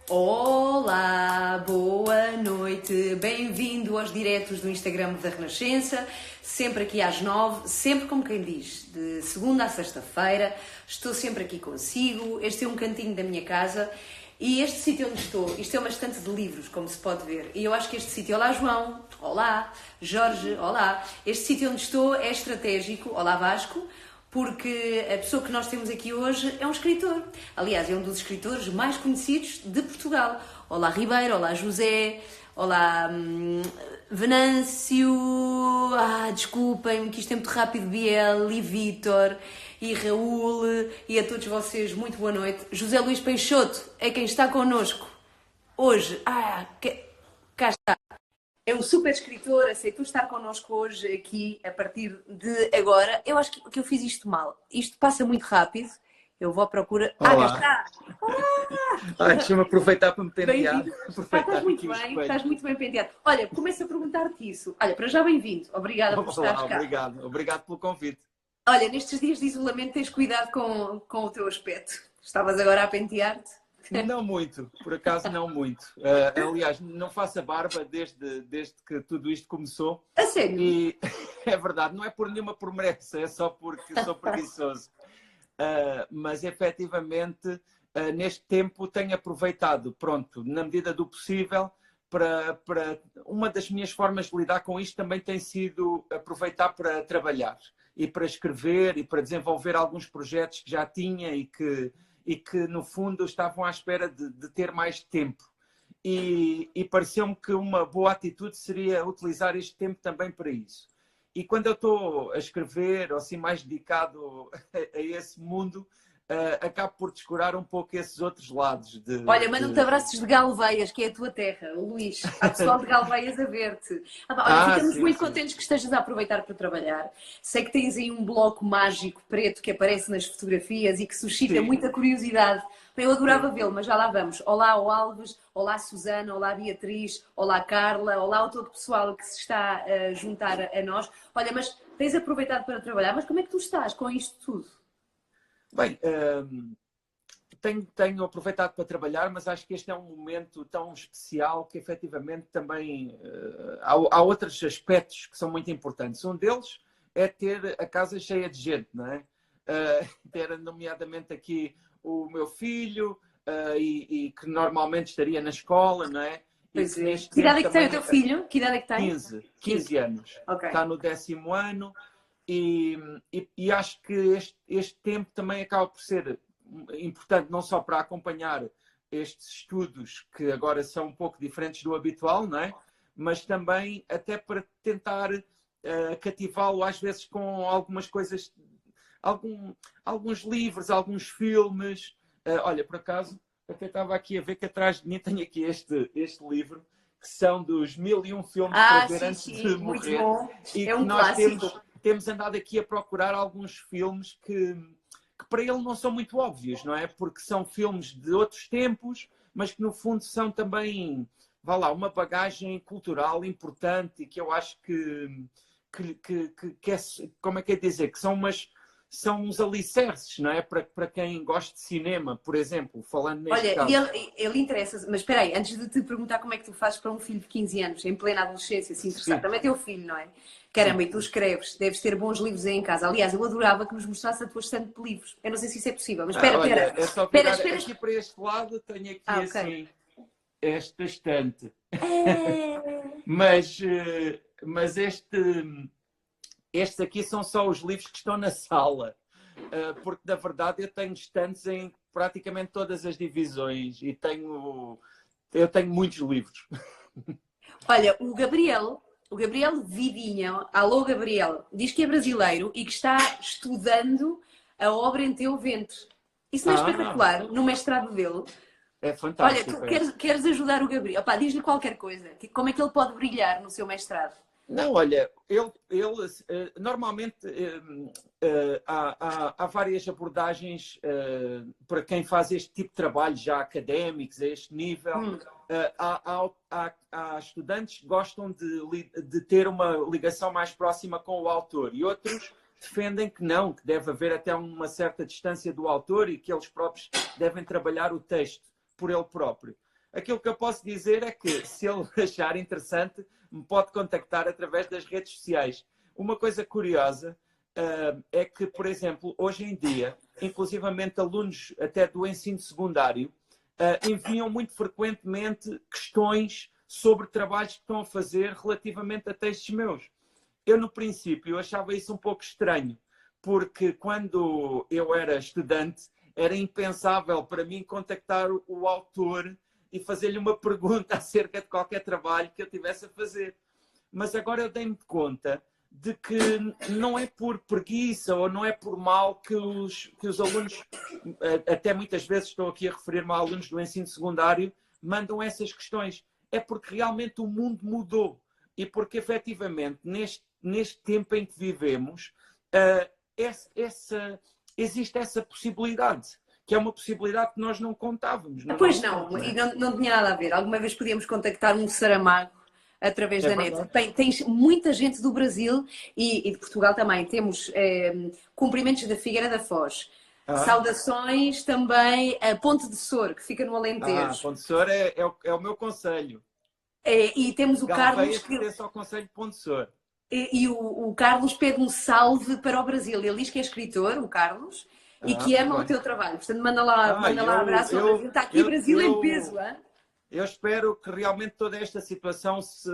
Olá, boa noite, bem-vindo aos diretos do Instagram da Renascença, sempre aqui às 9, sempre como quem diz, de segunda a sexta-feira, estou sempre aqui consigo, este é um cantinho da minha casa e este sítio onde estou, isto é uma estante de livros, como se pode ver, e eu acho que este sítio, olá João, olá, Jorge, olá, este sítio onde estou é estratégico, olá Vasco, porque a pessoa que nós temos aqui hoje é um escritor. Aliás, é um dos escritores mais conhecidos de Portugal. Olá Ribeiro, olá José, olá Venâncio, desculpem-me que isto é muito rápido, Biel e Vítor e Raul e a todos vocês, muito boa noite. José Luís Peixoto é quem está connosco hoje. Cá está. É um super escritor, aceitou estar connosco hoje aqui, a partir de agora. Eu acho que eu fiz isto mal. Isto passa muito rápido. Eu vou à procura... Olá. Cá está! Deixa-me aproveitar para me pentear. Estás muito bem penteado. Olha, começo a perguntar-te isso. Olha, para já bem-vindo. Obrigada por estares cá. Obrigado pelo convite. Olha, nestes dias de isolamento tens cuidado com o teu aspecto. Estavas agora a pentear-te? Não muito, por acaso não muito. Aliás, não faço a barba desde que tudo isto começou. A sério? E é verdade, não é por nenhuma promessa, é só porque sou preguiçoso. Mas efetivamente, neste tempo tenho aproveitado, pronto, na medida do possível, para uma das minhas formas de lidar com isto também tem sido aproveitar para trabalhar e para escrever e para desenvolver alguns projetos que já tinha e que no fundo estavam à espera de ter mais tempo. E pareceu-me que uma boa atitude seria utilizar este tempo também para isso. E quando eu estou a escrever, ou assim mais dedicado a esse mundo, acabo por descurar um pouco esses outros lados. Olha, manda-te abraços de Galveias, que é a tua terra, o Luís. Há pessoal de Galveias a ver-te. Ficamos muito contentes que estejas a aproveitar para trabalhar. Sei que tens aí um bloco mágico preto que aparece nas fotografias e que suscita muita curiosidade. Eu adorava vê-lo, mas já lá vamos. Olá ao Alves, olá Susana, olá Beatriz, olá Carla, olá ao todo o pessoal que se está a juntar a nós. Olha, mas tens aproveitado para trabalhar, mas como é que tu estás com isto tudo? Bem, tenho aproveitado para trabalhar, mas acho que este é um momento tão especial que efetivamente também há outros aspectos que são muito importantes. Um deles é ter a casa cheia de gente, não é? Ter nomeadamente aqui o meu filho e que normalmente estaria na escola, não é? Pois é. Que idade é que tem o teu filho? Que idade é que tem? 15 anos. Okay. Está no 10º ano e acho que este tempo também acaba por ser importante não só para acompanhar estes estudos que agora são um pouco diferentes do habitual, não é? Mas também até para tentar cativá-lo às vezes com algumas coisas, alguns livros, alguns filmes. Olha, por acaso, até estava aqui a ver que atrás de mim tenho aqui este livro, que são dos 1001 filmes para ver antes de morrer. Bom. E é um que nós clássico. temos andado aqui a procurar alguns filmes que para ele não são muito óbvios, não é? Porque são filmes de outros tempos, mas que no fundo são também, vá lá, uma bagagem cultural importante e que eu acho que é, como é que é dizer, que são uns alicerces, não é? Para quem gosta de cinema, por exemplo, falando neste caso. Olha, ele interessa, mas espera aí, antes de te perguntar como é que tu fazes para um filho de 15 anos, em plena adolescência, se interessar, também é teu filho, não é? Caramba, e tu escreves, deves ter bons livros aí em casa. Aliás, eu adorava que nos mostrasse a tua estante de livros. Eu não sei se isso é possível, mas espera. É só virar aqui para este lado, tenho aqui assim, esta estante. Mas estes aqui são só os livros que estão na sala. Porque, na verdade, eu tenho estantes em praticamente todas as divisões e eu tenho muitos livros. Olha, o Gabriel Vidinha, alô Gabriel, diz que é brasileiro e que está estudando a obra Em Teu Ventre. Isso não é espetacular, no mestrado dele? É fantástico. Olha, tu queres ajudar o Gabriel? Diz-lhe qualquer coisa. Como é que ele pode brilhar no seu mestrado? Não, olha, ele normalmente há várias abordagens para quem faz este tipo de trabalho já académicos, a este nível. Há estudantes que gostam de ter uma ligação mais próxima com o autor e outros defendem que não, que deve haver até uma certa distância do autor e que eles próprios devem trabalhar o texto por ele próprio. aquilo que eu posso dizer é que, se ele achar interessante, me pode contactar através das redes sociais. Uma coisa curiosa é que, por exemplo, hoje em dia, inclusivamente alunos até do ensino secundário, enviam muito frequentemente questões sobre trabalhos que estão a fazer relativamente a textos meus. Eu, no princípio, achava isso um pouco estranho, porque quando eu era estudante, era impensável para mim contactar o autor e fazer-lhe uma pergunta acerca de qualquer trabalho que eu tivesse a fazer. Mas agora eu dei-me conta de que não é por preguiça ou não é por mal que os alunos, até muitas vezes estou aqui a referir-me a alunos do ensino secundário, mandam essas questões. É porque realmente o mundo mudou e porque efetivamente neste tempo em que vivemos existe essa possibilidade, que é uma possibilidade que nós não contávamos. Pois não, e não tinha nada a ver. Alguma vez podíamos contactar um Saramago através da net. Tens muita gente do Brasil e de Portugal também. Temos cumprimentos da Figueira da Foz. Saudações também a Ponte de Sor, que fica no Alentejo. Ponte de Sor é o meu concelho. E temos o Carlos... que pertence ao concelho de Ponte de Sor. E o Carlos pede um salve para o Brasil. Ele diz que é escritor, o Carlos, e que ama o teu trabalho. Portanto, manda lá abraço ao Brasil. Está aqui Brasil em peso, hein? Eu espero que realmente toda esta situação se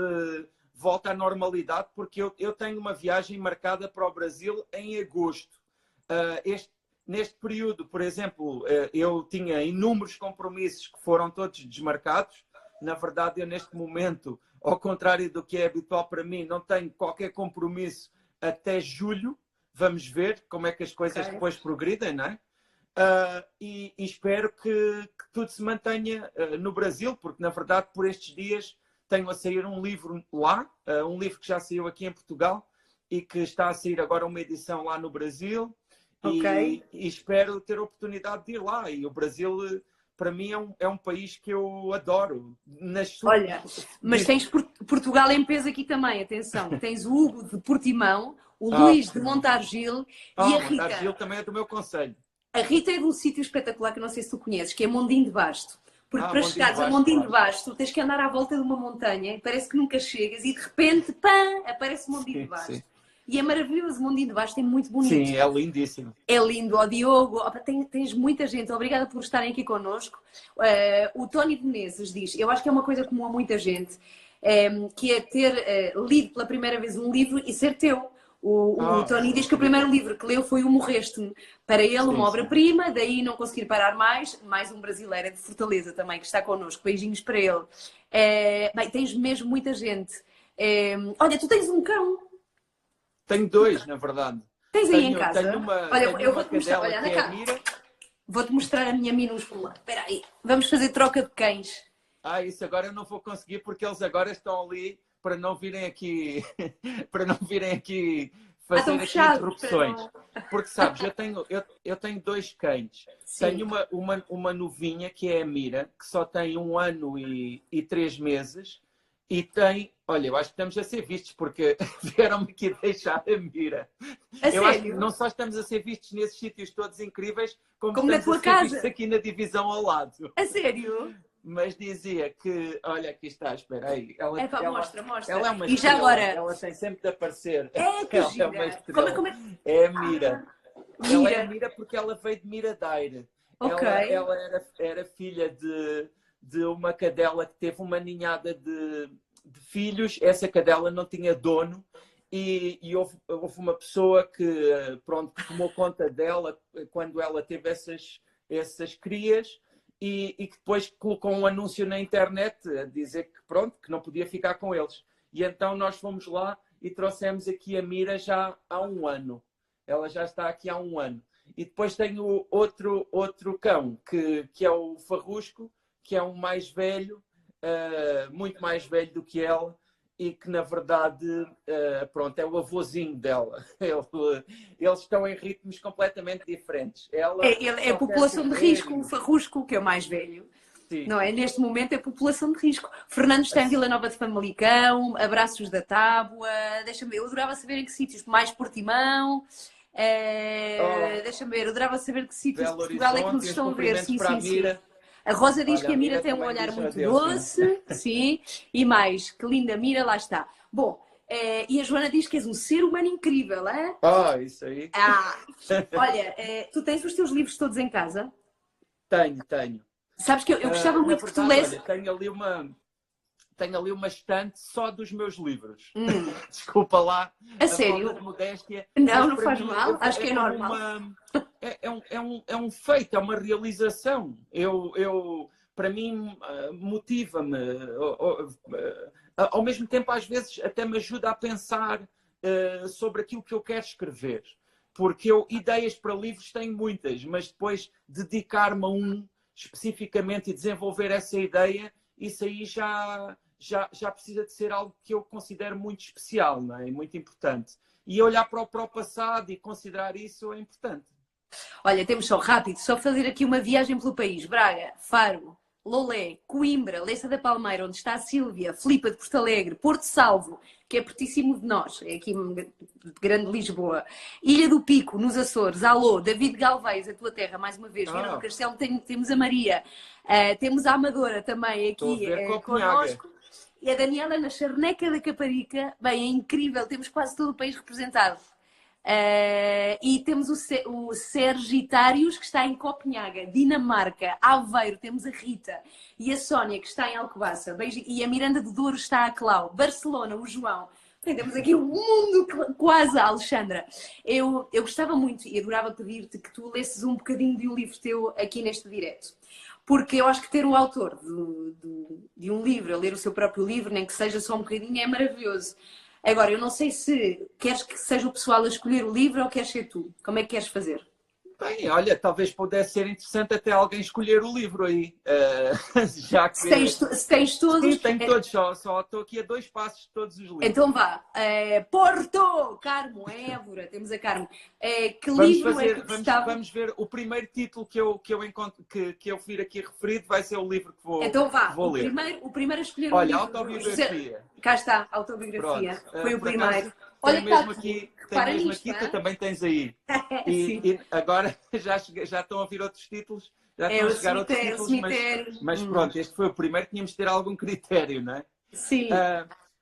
volte à normalidade, porque eu tenho uma viagem marcada para o Brasil em agosto. Neste período, por exemplo, eu tinha inúmeros compromissos que foram todos desmarcados. Na verdade, eu neste momento, ao contrário do que é habitual para mim, não tenho qualquer compromisso até julho. Vamos ver como é que as coisas depois progridem, não é? E espero que tudo se mantenha no Brasil, porque, na verdade, por estes dias tenho a sair um livro lá, um livro que já saiu aqui em Portugal e que está a sair agora uma edição lá no Brasil. E espero ter a oportunidade de ir lá. E o Brasil, para mim, é um país que eu adoro. Olha, mas tens Portugal em peso aqui também, atenção. Tens o Hugo de Portimão, o Luís de Montargil e a Rita. Montargil também é do meu concelho. A Rita é de um sítio espetacular que eu não sei se tu conheces, que é Mondim de Basto. Porque para chegares a Mondim de Basto, tens que andar à volta de uma montanha, parece que nunca chegas, e de repente, pã, aparece Mondim de Basto. Sim. E é maravilhoso, Mondim de Basto é muito bonito. Sim, é lindíssimo. É lindo, ó Diogo, tens muita gente, obrigada por estarem aqui connosco. O Tony de Menezes diz, eu acho que é uma coisa comum a muita gente, que é ter lido pela primeira vez um livro e ser teu. O Tony diz que o primeiro livro que leu foi o Morreste-me. Para ele, uma obra-prima, daí não conseguir parar mais um brasileiro de Fortaleza também, que está connosco. Beijinhos para ele. Bem, tens mesmo muita gente. Olha, tu tens um cão. Tenho dois, na verdade. Tens aí em casa? Olha, eu vou-te mostrar. Olha, anda cá. Vou-te mostrar a minha minúscula. Espera aí. Vamos fazer troca de cães. Isso agora eu não vou conseguir, porque eles agora estão ali para não virem aqui fazer aqui interrupções. Porque, sabes, eu tenho dois cães. Sim. Tenho uma novinha, que é a Mira, que só tem 1 ano e 3 meses. E tem... Olha, eu acho que estamos a ser vistos, porque vieram-me aqui deixar a Mira. Eu acho que não só estamos a ser vistos nesses sítios todos incríveis, como na tua casa. Vistos aqui na divisão ao lado. A sério? Mas dizia que... Olha, aqui está, espera aí. Mostra. Ela é uma e já agora... Ela tem sempre de aparecer. Que ela gira. É uma estrela. É a Mira. Ela é a Mira porque ela veio de Miradeira. Ela era filha de uma cadela que teve uma ninhada de filhos. Essa cadela não tinha dono e houve uma pessoa que tomou conta dela quando ela teve essas crias e que depois colocou um anúncio na internet a dizer que não podia ficar com eles. E então nós fomos lá e trouxemos aqui a Mira já há 1 ano. Ela já está aqui há 1 ano. E depois tenho outro cão, que é o Farrusco, que é um mais velho, muito mais velho do que ela, e que, na verdade, é o avôzinho dela. Eles estão em ritmos completamente diferentes. É a população de risco, o Farrusco, que é o mais velho. Sim. Não é? Neste momento é a população de risco. Fernando está em Vila Nova de Famalicão, abraços da Tábua. Deixa-me ver, eu adorava saber em que sítios, mais Portimão. Deixa-me ver, eu adorava saber que sítios de Portugal é que nos estão a ver. Sim. A Rosa diz Olha, que a a Mira Mira tem um também olhar diz muito adeus, sim. doce, sim, e mais, que linda Mira, lá está. Bom, e a Joana diz que és um ser humano incrível, é? Ah, isso aí. Ah, olha, tu tens os teus livros todos em casa? Tenho. Sabes que eu gostava Na muito que tu verdade, lesse. olha, tenho ali uma estante só dos meus livros. Hum, Desculpa lá a a falta sério? de modéstia, Não, mas não para faz mim mal, acho que é é como normal. uma. É um feito, é uma realização. Para mim, motiva-me. Ao mesmo tempo, às vezes, até me ajuda a pensar sobre aquilo que eu quero escrever. Porque ideias para livros tenho muitas, mas depois dedicar-me a um especificamente e desenvolver essa ideia, isso aí já precisa de ser algo que eu considero muito especial, não é? Muito importante. E olhar para o passado e considerar isso é importante. Olha, temos só rápido, só fazer aqui uma viagem pelo país. Braga, Faro, Lolé, Coimbra, Leça da Palmeira, onde está a Sílvia, Filipa de Porto Alegre, Porto Salvo, que é pertíssimo de nós, é aqui de Grande Lisboa, Ilha do Pico, nos Açores, alô, David Galvez, a tua terra, mais uma vez, Viana do Ah, Castelo, temos a Maria, temos a Amadora também estou a aqui ver Copenhaga. connosco, e a Daniela na Charneca da Caparica, bem, é incrível, temos quase todo o país representado. E temos o Sergitários, que está em Copenhaga, Dinamarca, Aveiro, temos a Rita e a Sónia, que está em Alcobaça, e a Miranda do Douro está a Clau, Barcelona, o João. Bem, temos aqui um mundo quase, a Alexandra. Eu gostava muito e adorava pedir-te que tu lesses um bocadinho de um livro teu aqui neste direto. Porque eu acho que ter o autor de um livro, a ler o seu próprio livro, nem que seja só um bocadinho, é maravilhoso. Agora, eu não sei se queres que seja o pessoal a escolher o livro ou queres ser tu. Como é que queres fazer? Bem, olha, talvez pudesse ser interessante até alguém escolher o livro aí. Já que. Se tens todos. Sim, tenho todos, só estou aqui a 2 passos de todos os livros. Então vá. Porto! Carmo, Évora, temos a Carmo. Que Vamos livro é que gostava? vamos ver o primeiro título que eu encontro, que eu vir aqui referido, vai ser o livro Então que vá. vou ler. O primeiro a escolher Olha, um livro. autobiografia. Cá está, autobiografia. Pronto. Foi o Por primeiro. acaso, Olha tem que mesmo está aqui, repara nisto, tu também tens aí. Sim. E agora já estão a vir outros títulos, já estão a chegar outros títulos, mas pronto, este foi o primeiro, tínhamos de ter algum critério, não é? Sim.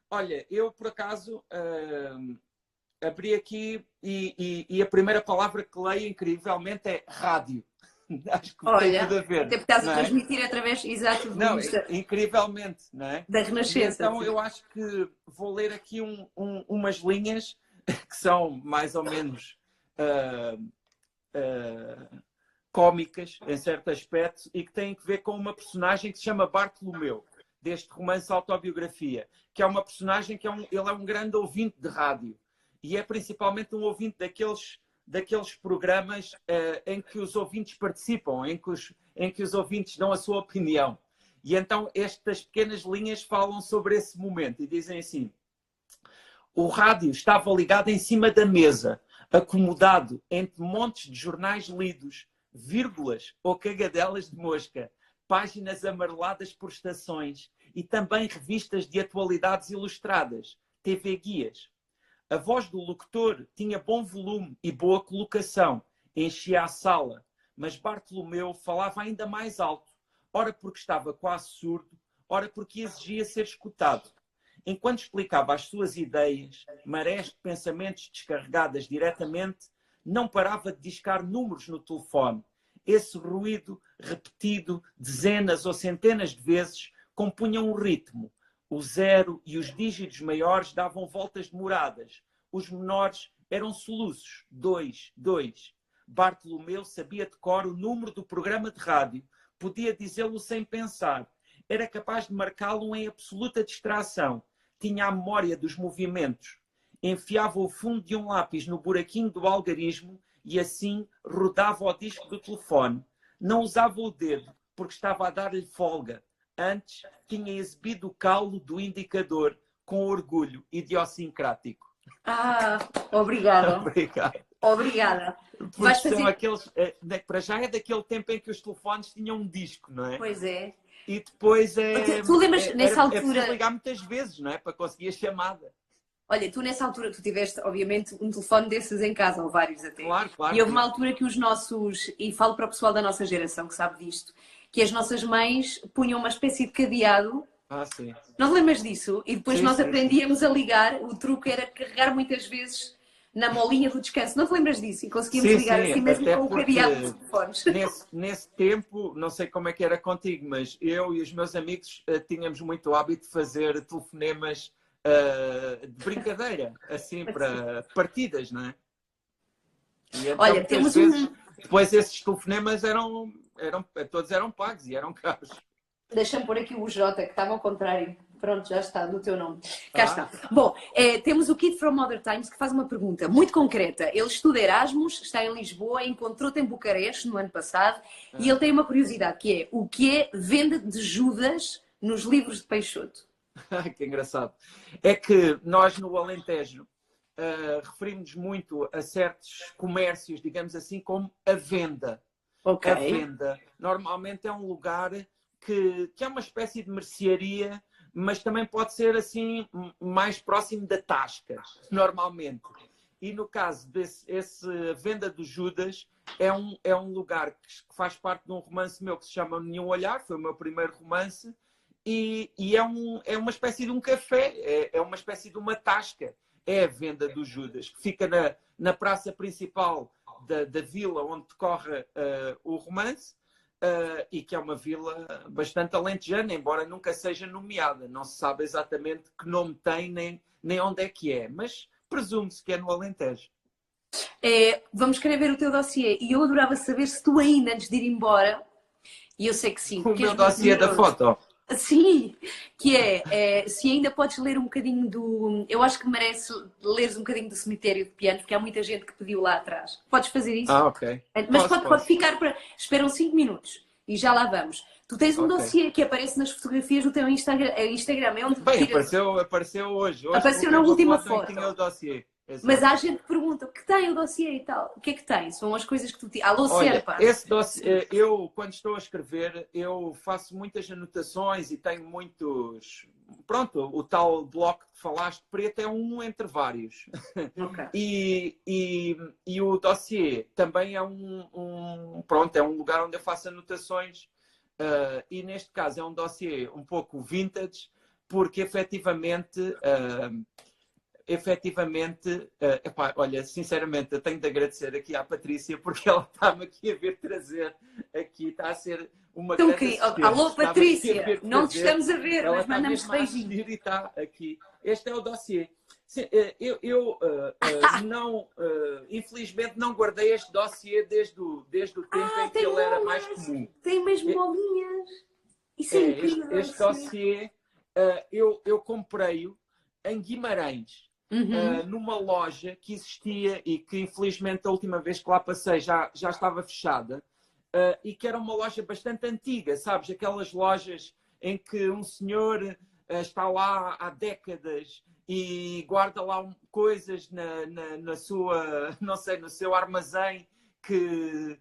Olha, eu por acaso abri aqui e a primeira palavra que leio incrivelmente é rádio. Acho que tem tudo a ver. Até porque estás a não é? transmitir através, exato, Não, incrivelmente, não é? da Renascença. Então eu acho que vou ler aqui umas linhas que são mais ou menos cómicas em certo aspecto e que têm que ver com uma personagem que se chama Bartolomeu, deste romance Autobiografia, que é uma personagem que ele é um grande ouvinte de rádio e é principalmente um ouvinte daqueles programas em que os ouvintes participam, em que os ouvintes dão a sua opinião. E então estas pequenas linhas falam sobre esse momento e dizem assim: o rádio estava ligado em cima da mesa, acomodado entre montes de jornais lidos, vírgulas ou cagadelas de mosca, páginas amareladas por estações e também revistas de atualidades ilustradas, TV guias. A voz do locutor tinha bom volume e boa colocação, enchia a sala, mas Bartolomeu falava ainda mais alto, ora porque estava quase surdo, ora porque exigia ser escutado. Enquanto explicava as suas ideias, marés de pensamentos descarregadas diretamente, não parava de discar números no telefone. Esse ruído, repetido dezenas ou centenas de vezes, compunha um ritmo. O zero e os dígitos maiores davam voltas demoradas. Os menores eram soluços. 2, 2. Bartolomeu sabia de cor o número do programa de rádio. Podia dizê-lo sem pensar. Era capaz de marcá-lo em absoluta distração. Tinha a memória dos movimentos. Enfiava o fundo de um lápis no buraquinho do algarismo e assim rodava o disco do telefone. Não usava o dedo, porque estava a dar-lhe folga. Antes, tinha exibido o calo do indicador com orgulho idiosincrático. Obrigada. Obrigado. Obrigada. Porque são aqueles... para já é daquele tempo em que os telefones tinham um disco, não é? Pois é. E depois Tu lembras, nessa altura... É preciso ligar muitas vezes, não é? Para conseguir a chamada. Olha, tu nessa altura, tu tiveste, obviamente, um telefone desses em casa, ou vários até. Claro. E houve uma altura que os nossos, e falo para o pessoal da nossa geração que sabe disto, que as nossas mães punham uma espécie de cadeado. Ah, sim. Não te lembras disso? E depois Sim, nós sim, aprendíamos a ligar, o truque era carregar muitas vezes na molinha do descanso. Não te lembras disso? E conseguíamos sim, ligar sim, assim mesmo até com o porque cadeado dos telefones. nesse tempo, não sei como é que era contigo, mas eu e os meus amigos tínhamos muito hábito de fazer telefonemas de brincadeira, assim, para partidas, não é? E então, Olha, muitas temos vezes, um. depois esses telefonemas todos eram pagos e eram caros. Deixa-me pôr aqui o J, que estava ao contrário. Pronto, já está, no teu nome. Cá Ah, está. Bom, temos o Kid from Other Times que faz uma pergunta muito concreta. Ele estuda Erasmus, está em Lisboa, encontrou-te em Bucareste no ano passado e ele tem uma curiosidade que é o que é venda de Judas nos livros de Peixoto? que engraçado. É que nós no Alentejo referimos muito a certos comércios, digamos assim, como a venda. Ok. A venda normalmente é um lugar que é uma espécie de mercearia, mas também pode ser assim mais próximo da tasca, normalmente. E no caso esse Venda do Judas é um lugar que faz parte de um romance meu que se chama Nenhum Olhar, foi o meu primeiro romance, e é uma espécie de um café, é uma espécie de uma tasca. É a Venda do Judas, que fica na praça principal da vila onde decorre o romance, e que é uma vila bastante alentejana, embora nunca seja nomeada. Não se sabe exatamente que nome tem, nem onde é que é, mas presume-se que é no Alentejo. Vamos querer ver o teu dossiê e eu adorava saber se tu ainda, antes de ir embora, e eu sei que sim, O porque és meu muito dossiê da generoso. foto. Sim, que se ainda podes ler um bocadinho do. Eu acho que merece leres um bocadinho do Cemitério de Pianos, porque há muita gente que pediu lá atrás. Podes fazer isso? Ah, ok. Mas pode Posso. ficar para. Esperam 5 minutos e já lá vamos. Tu tens um Ok. dossiê que aparece nas fotografias do teu Instagram, é onde Bem, tiras. apareceu hoje. Hoje Apareceu na coloquei uma última foto em que tinha foto. o dossiê. Mas Exato. há gente que pergunta o que tem o dossiê e tal. O que é que tem? São as coisas que tu. Alô, Olha, Serpa! esse dossiê, eu, quando estou a escrever, eu faço muitas anotações e tenho muitos. Pronto, o tal bloco que falaste preto é um entre vários. Ok. E o dossiê também é pronto, é um lugar onde eu faço anotações. E neste caso é um dossiê um pouco vintage, porque efetivamente, epá, olha, sinceramente, eu tenho de agradecer aqui à Patrícia porque ela está-me aqui a ver trazer aqui, está a ser uma Então, grande assistente. alô, Está-me aqui a Patrícia! ver Não te trazer, estamos a ver, ela mas está mandamos-te mesmo a beijinho. assistir e está aqui. Este é o dossiê. Sim, não, infelizmente não guardei este dossiê desde o tempo em que Tem ele era mais molas! comum. Tem mesmo bolinhas! Isso é incrível! Este dossiê, eu comprei-o em Guimarães, Uhum. numa loja que existia e que infelizmente a última vez que lá passei já estava fechada, e que era uma loja bastante antiga, sabes? Aquelas lojas em que um senhor está lá há décadas e guarda lá coisas na sua, não sei, no seu armazém que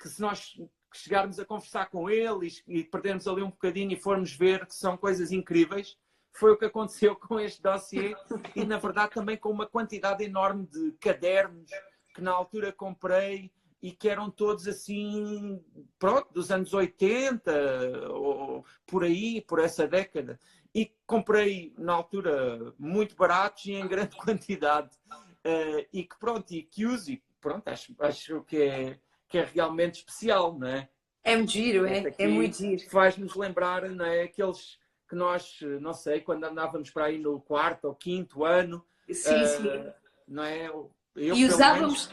se nós chegarmos a conversar com ele e perdermos ali um bocadinho e formos ver que são coisas incríveis. Foi o que aconteceu com este dossiê e, na verdade, também com uma quantidade enorme de cadernos que na altura comprei e que eram todos assim, pronto, dos anos 80 ou por aí, por essa década. E comprei na altura muito baratos e em grande quantidade. E que pronto, e que uso, e pronto, acho que é realmente especial, não é? É muito giro, Este é muito aqui giro. faz-nos lembrar, não é? Aqueles que nós, não sei, quando andávamos para aí no quarto ou quinto ano, Sim, sim. não é? Eu, E pelo menos, usávamos,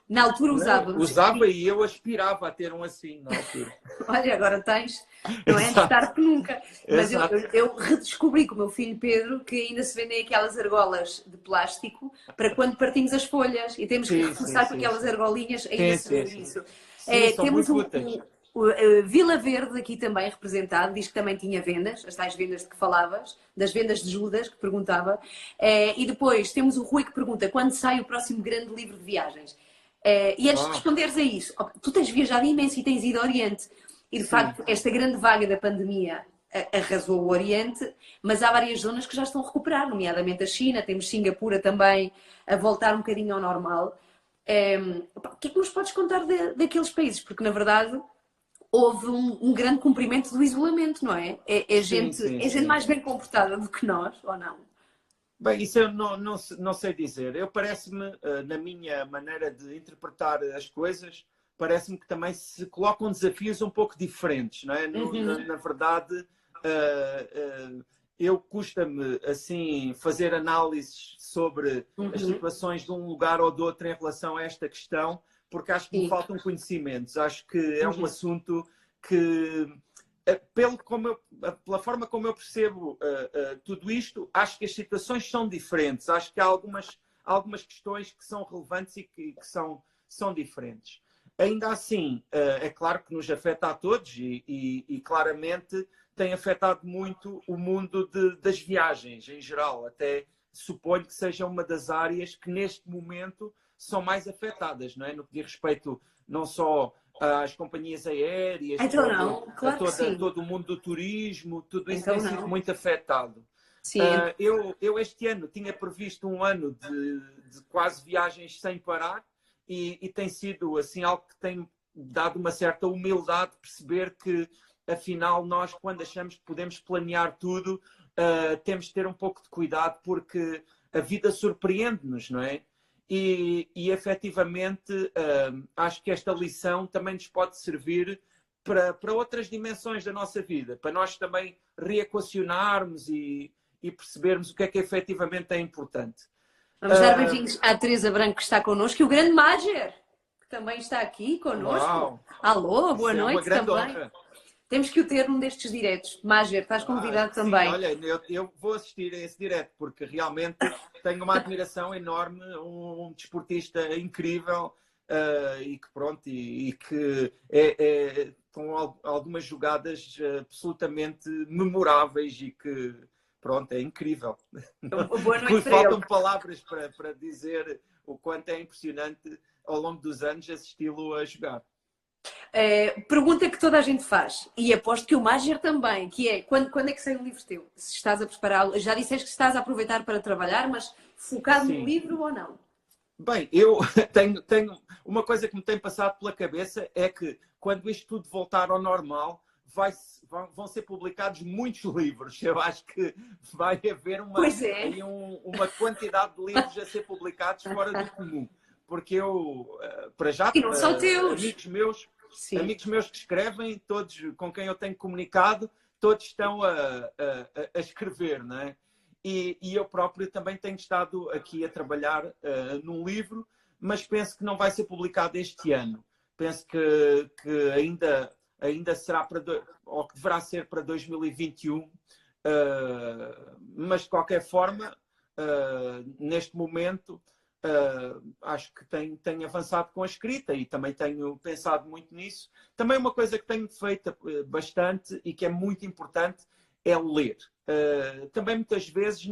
na altura não, usávamos. usava e eu aspirava a ter um assim na altura. Olha, agora tens, não é antes Exato, tarde que nunca. Mas eu, exato. eu redescobri com o meu filho Pedro que ainda se vendem aquelas argolas de plástico para quando partimos as folhas e temos que Sim, sim, reforçar com sim, aquelas sim. argolinhas, ainda Sim, se sim, vende sim. isso. Sim, são Temos muito úteis. Vila Verde aqui também representado, diz que também tinha vendas, as tais vendas de que falavas, das vendas de Judas, que perguntava. E depois temos o Rui que pergunta quando sai o próximo grande livro de viagens. E antes de Ah, responderes a isso, tu tens viajado imenso e tens ido ao Oriente. E de sim. facto, esta grande vaga da pandemia arrasou o Oriente, mas há várias zonas que já estão a recuperar, nomeadamente a China, temos Singapura também a voltar um bocadinho ao normal. O que é que nos podes contar daqueles países? Porque, na verdade, houve um grande cumprimento do isolamento, não é? É Sim, gente, sim, é gente sim. mais bem comportada do que nós, ou não? Bem, isso eu não sei dizer. Eu parece-me, na minha maneira de interpretar as coisas, parece-me que também se colocam desafios um pouco diferentes, não é? Uhum, Na verdade, eu custa-me, assim, fazer análises sobre as uhum, situações de um lugar ou de outro em relação a esta questão, porque acho que me sim, faltam conhecimentos. Acho que é um uhum. assunto que pela forma como eu percebo tudo isto, acho que as situações são diferentes. Acho que há algumas questões que são relevantes e que são diferentes. Ainda assim, é claro que nos afeta a todos e claramente tem afetado muito o mundo das viagens em geral. Até suponho que seja uma das áreas que neste momento são mais afetadas, não é? No que diz respeito não só às companhias aéreas, Então não, claro que sim. todo o mundo do turismo, tudo isso tem Então sido não. muito afetado. Sim, Eu este ano tinha previsto um ano de quase viagens sem parar e tem sido assim algo que tem dado uma certa humildade perceber que afinal nós quando achamos que podemos planear tudo temos de ter um pouco de cuidado porque a vida surpreende-nos, não é? E efetivamente acho que esta lição também nos pode servir para outras dimensões da nossa vida, para nós também reequacionarmos e percebermos o que é efetivamente é importante. vamos dar beijinhos à Teresa Branco que está connosco e o grande Mager, que também está aqui connosco. Uau! Alô, boa Isso é uma noite grande também. honra. Temos que o ter num destes diretos. Mager, estás convidado Sim, também. olha, eu vou assistir a esse direto porque realmente tenho uma admiração enorme, um desportista incrível e que pronto, e que com algumas jogadas absolutamente memoráveis e que pronto, é incrível. Boa Me noite para ele. faltam palavras para dizer o quanto é impressionante ao longo dos anos assisti-lo a jogar. Pergunta que toda a gente faz, e aposto que o Mager também, que é quando é que sai o livro teu? Se estás a prepará-lo, já disseste que estás a aproveitar para trabalhar, mas focado no Sim. livro ou não? Bem, eu tenho uma coisa que me tem passado pela cabeça é que quando isto tudo voltar ao normal, vão ser publicados muitos livros. Eu acho que vai haver Pois é. uma quantidade de livros a ser publicados fora do comum. Porque eu, para já, E não são teus. Sim. amigos meus que escrevem, todos com quem eu tenho comunicado, todos estão a escrever, não é? E eu próprio também tenho estado aqui a trabalhar num livro, mas penso que não vai ser publicado este ano. Penso que ainda será ou que deverá ser para 2021, mas de qualquer forma, neste momento, acho que tenho avançado com a escrita e também tenho pensado muito nisso. Também uma coisa que tenho feito bastante e que é muito importante é ler. Também muitas vezes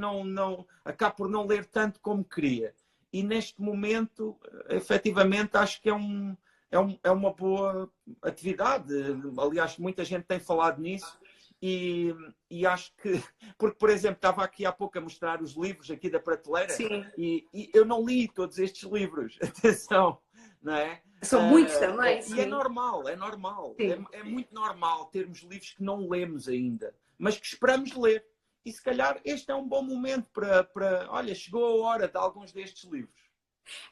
acabo por não ler tanto como queria. E neste momento, efetivamente, acho que é uma boa atividade. Aliás, muita gente tem falado nisso e acho que, porque, por exemplo, estava aqui há pouco a mostrar os livros aqui da prateleira Sim. e eu não li todos estes livros. Atenção, não é? São muitos também, E é sim. normal, é normal. Sim. É muito normal termos livros que não lemos ainda, mas que esperamos ler. E se calhar este é um bom momento olha, chegou a hora de alguns destes livros.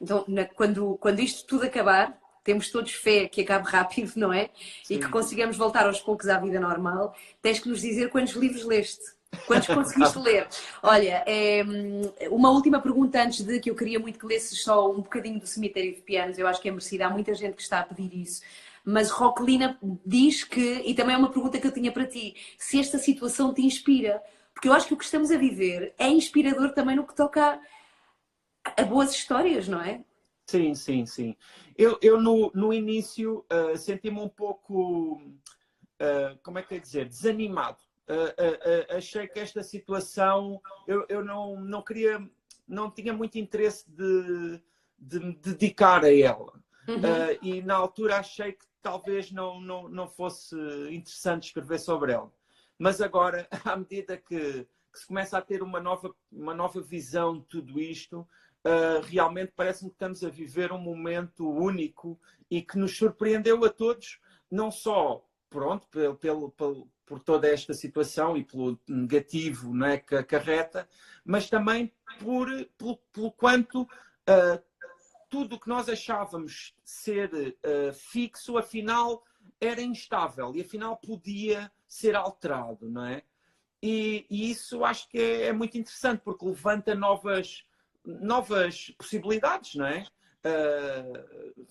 Então, quando isto tudo acabar, temos todos fé que acabe rápido, não é? E que Sim. consigamos voltar aos poucos à vida normal. Tens que nos dizer quantos livros leste. Quantos conseguiste ler? Olha, uma última pergunta antes de que eu queria muito que lesses só um bocadinho do Cemitério de Pianos. Eu acho que é merecido. Há muita gente que está a pedir isso. Mas Roquelina diz que, e também é uma pergunta que eu tinha para ti, se esta situação te inspira. Porque eu acho que o que estamos a viver é inspirador também no que toca a boas histórias, não é? Sim, sim, sim. Eu no início senti-me um pouco, como é que é dizer, desanimado. Achei que esta situação, eu não queria, não tinha muito interesse de me dedicar a ela. Uhum. E na altura achei que talvez não fosse interessante escrever sobre ela. Mas agora, à medida que se começa a ter uma nova visão de tudo isto, realmente parece-me que estamos a viver um momento único e que nos surpreendeu a todos, não só pronto, por toda esta situação e pelo negativo, não é, que acarreta, mas também pelo quanto tudo o que nós achávamos ser fixo, afinal era instável e afinal podia ser alterado, não é? E isso acho que é muito interessante, porque levanta novas possibilidades, não é?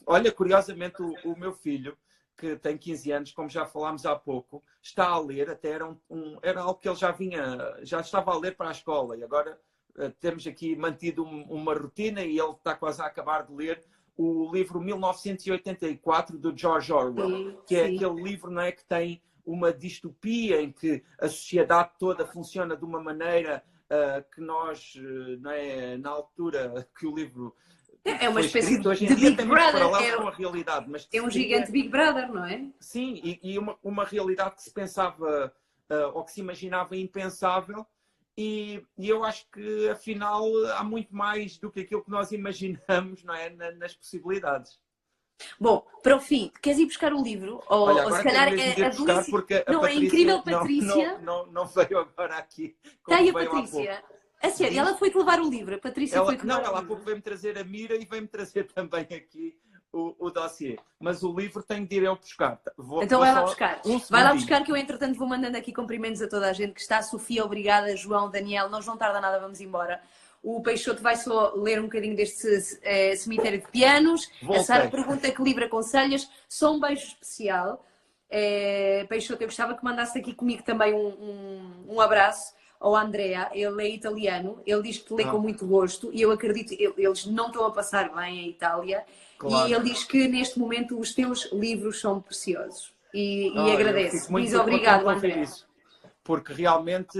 Olha, curiosamente, o meu filho, que tem 15 anos, como já falámos há pouco, está a ler, até era algo que ele já estava a ler para a escola, e agora temos aqui mantido uma rotina e ele está quase a acabar de ler o livro 1984 do George Orwell, que é aquele livro, não é, que tem uma distopia em que a sociedade toda funciona de uma maneira que nós, não é, na altura que o livro é uma espécie escrito, hoje em de dia Big tem muitos Brother. paralelos com a realidade. Mas É um gigante Big Brother, não é? Sim, e uma realidade que se pensava ou que se imaginava impensável. E eu acho que, afinal, há muito mais do que aquilo que nós imaginamos, não é, nas possibilidades. Bom, para o fim, queres ir buscar o livro? Olha, Ou se agora calhar tenho mesmo de ir buscar, porque a não, Patrícia é incrível, Patrícia. não veio agora aqui. Está aí a Veio há Patrícia. pouco. A sério, Diz? ela foi-te levar o livro. A Patrícia foi-te levar Ela o há livro. pouco veio-me trazer a Mira e veio-me trazer também aqui o dossiê. Mas o livro tenho de ir eu buscar. Então vai lá buscar. Vai lá segundinho. buscar, que eu entretanto vou mandando aqui cumprimentos a toda a gente que está. Sofia, obrigada. João, Daniel, nós não tarda nada, vamos embora. O Peixoto vai só ler um bocadinho deste cemitério de pianos. Voltei. A Sara pergunta que livro aconselhas. Só um beijo especial. Peixoto, eu gostava que mandasse aqui comigo também um abraço ao Andrea. Ele é italiano. Ele diz que te lê com muito gosto e eu acredito, eles não estão a passar bem em Itália. Claro. E ele diz que neste momento os teus livros são preciosos. E agradece. Diz muito obrigado, contente de ouvir Andrea. isso. Porque realmente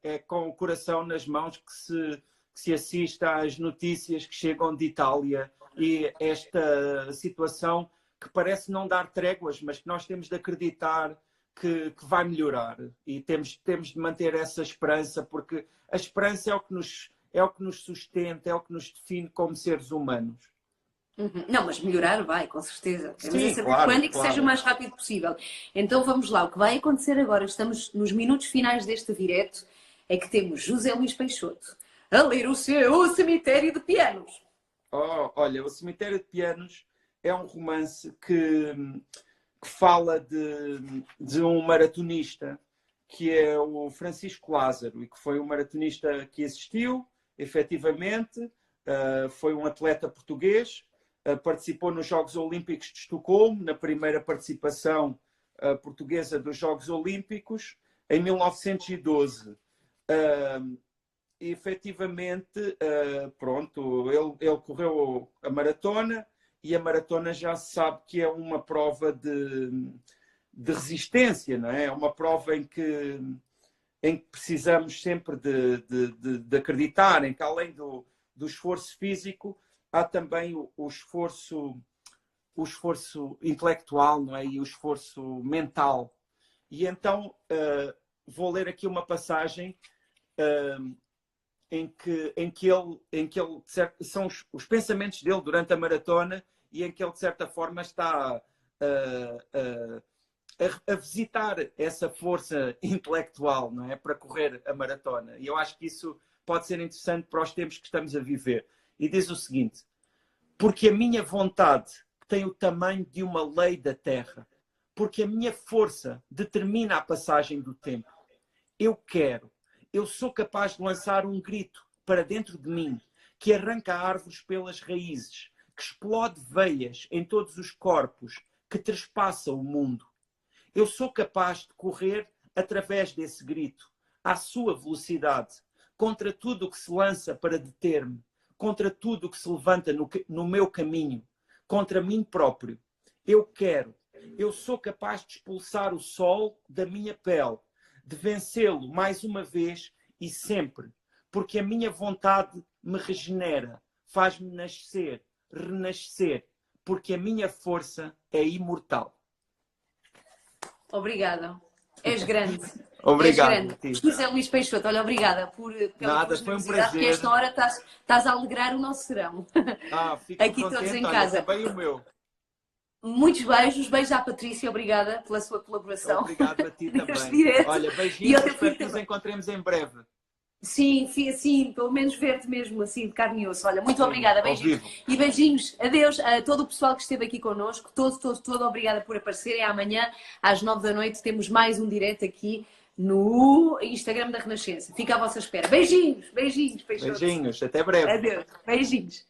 é com o coração nas mãos que se assiste às notícias que chegam de Itália e esta situação que parece não dar tréguas, mas que nós temos de acreditar que vai melhorar. E temos de manter essa esperança, porque a esperança é o que nos sustenta, é o que nos define como seres humanos. Não, mas melhorar vai, com certeza. Queremos Sim, saber claro, quando e que claro. seja o mais rápido possível. Então vamos lá, o que vai acontecer agora, estamos nos minutos finais deste direto, é que temos José Luís Peixoto a ler o seu Cemitério de Pianos. Olha, o Cemitério de Pianos é um romance que fala de um maratonista que é o Francisco Lázaro e que foi um maratonista que existiu, efetivamente, foi um atleta português, participou nos Jogos Olímpicos de Estocolmo, na primeira participação portuguesa dos Jogos Olímpicos, em 1912. E, efetivamente, pronto, ele correu a maratona e a maratona já se sabe que é uma prova de resistência, não é? É uma prova em que precisamos sempre de acreditar, em que além do esforço físico, há também o esforço intelectual, não é? E o esforço mental. E então vou ler aqui uma passagem em que ele são os pensamentos dele durante a maratona e em que ele, de certa forma, está a visitar essa força intelectual, não é? Para correr a maratona. E eu acho que isso pode ser interessante para os tempos que estamos a viver. E diz o seguinte: porque a minha vontade tem o tamanho de uma lei da terra, porque a minha força determina a passagem do tempo. Eu sou capaz de lançar um grito para dentro de mim, que arranca árvores pelas raízes, que explode veias em todos os corpos, que trespassa o mundo. Eu sou capaz de correr através desse grito, à sua velocidade, contra tudo o que se lança para deter-me, contra tudo o que se levanta no meu caminho, contra mim próprio. Eu sou capaz de expulsar o sol da minha pele, de vencê-lo mais uma vez e sempre, porque a minha vontade me regenera, faz-me nascer, renascer, porque a minha força é imortal. Obrigada. És grande. Obrigado. És grande. José Luís Peixoto, olha, obrigada pela tua foi um generosidade, prazer. porque esta hora estás a alegrar o nosso serão. Fico Aqui contente. todos em Olha, casa. também o meu. Muitos beijos, beijos à Patrícia, obrigada pela sua colaboração. Obrigado a ti também. Direto. Olha, beijinhos, espero que nos encontremos em breve. Sim, sim, pelo menos ver-te mesmo assim, de carne e osso. Olha, muito obrigada, beijinhos. E beijinhos, adeus a todo o pessoal que esteve aqui connosco, todo obrigada por aparecerem. Amanhã, às 9 da noite, temos mais um direto aqui no Instagram da Renascença. Fica à vossa espera. Beijinhos, beijinhos, Peixoto. Beijinhos, até breve. Adeus, beijinhos.